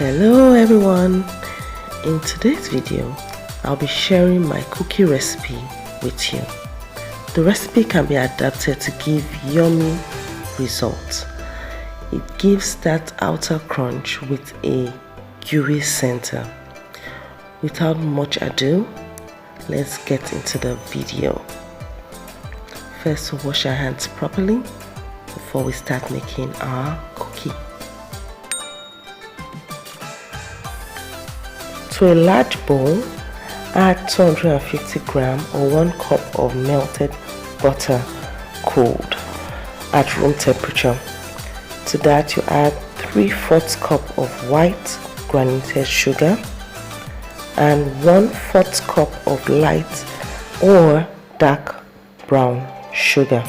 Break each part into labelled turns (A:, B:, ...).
A: Hello everyone, in today's video I'll be sharing my cookie recipe with you. The recipe can be adapted to give yummy results. It gives that outer crunch with a gooey center. Without much ado, let's get into the video. First, we'll wash our hands properly before we start making our cookie. To a large bowl, add 250 gram or 1 cup of melted butter cooled at room temperature. To that, you add 3/4 cup of white granulated sugar and 1/4 cup of light or dark brown sugar.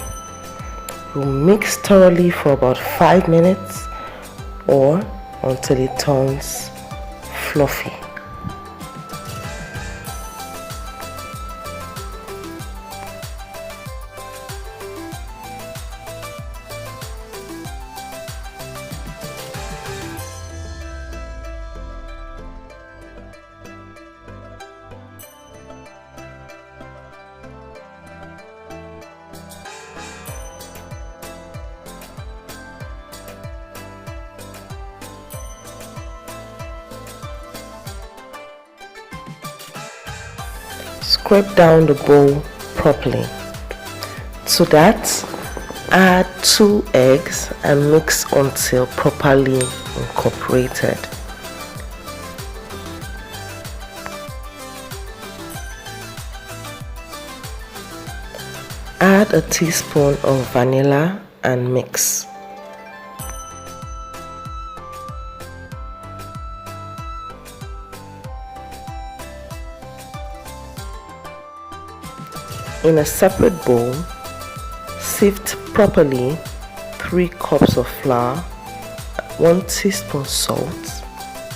A: We'll mix thoroughly for about 5 minutes or until it turns fluffy. Scrape down the bowl properly. To that, add 2 eggs and mix until properly incorporated. Add a teaspoon of vanilla and mix. In a separate bowl, sift properly 3 cups of flour, 1 teaspoon salt,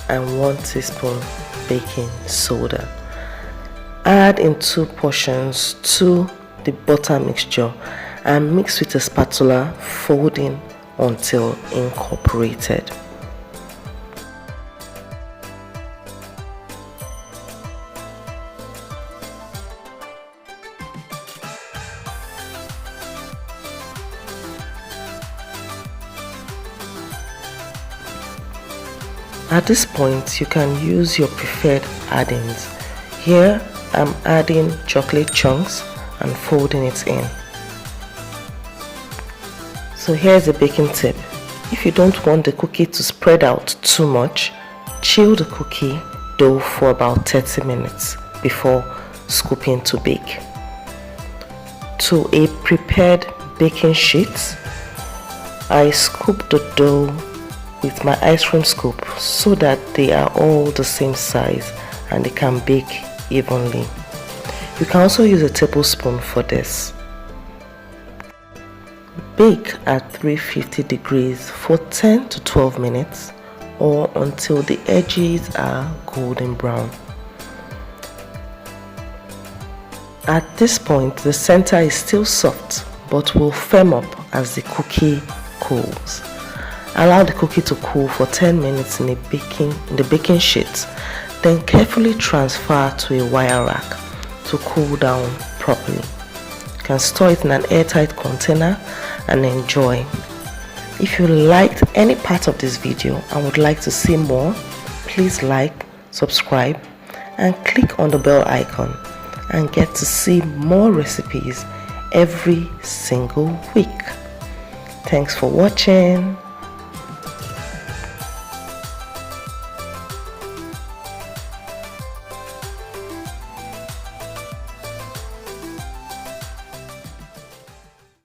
A: and 1 teaspoon baking soda. Add in 2 portions to the butter mixture and mix with a spatula, folding until incorporated. At this point, you can use your preferred add-ins. Here, I'm adding chocolate chunks and folding it in. So here's a baking tip. If you don't want the cookie to spread out too much, chill the cookie dough for about 30 minutes before scooping to bake. To a prepared baking sheet, I scoop the dough with my ice cream scoop so that they are all the same size and they can bake evenly. You can also use a tablespoon for this. Bake at 350 degrees for 10 to 12 minutes or until the edges are golden brown. At this point, the center is still soft but will firm up as the cookie cools. Allow the cookie to cool for 10 minutes in the baking sheet, then carefully transfer to a wire rack to cool down properly. You can store it in an airtight container and enjoy. If you liked any part of this video and would like to see more, please like, subscribe, and click on the bell icon and get to see more recipes every single week. Thanks for watching.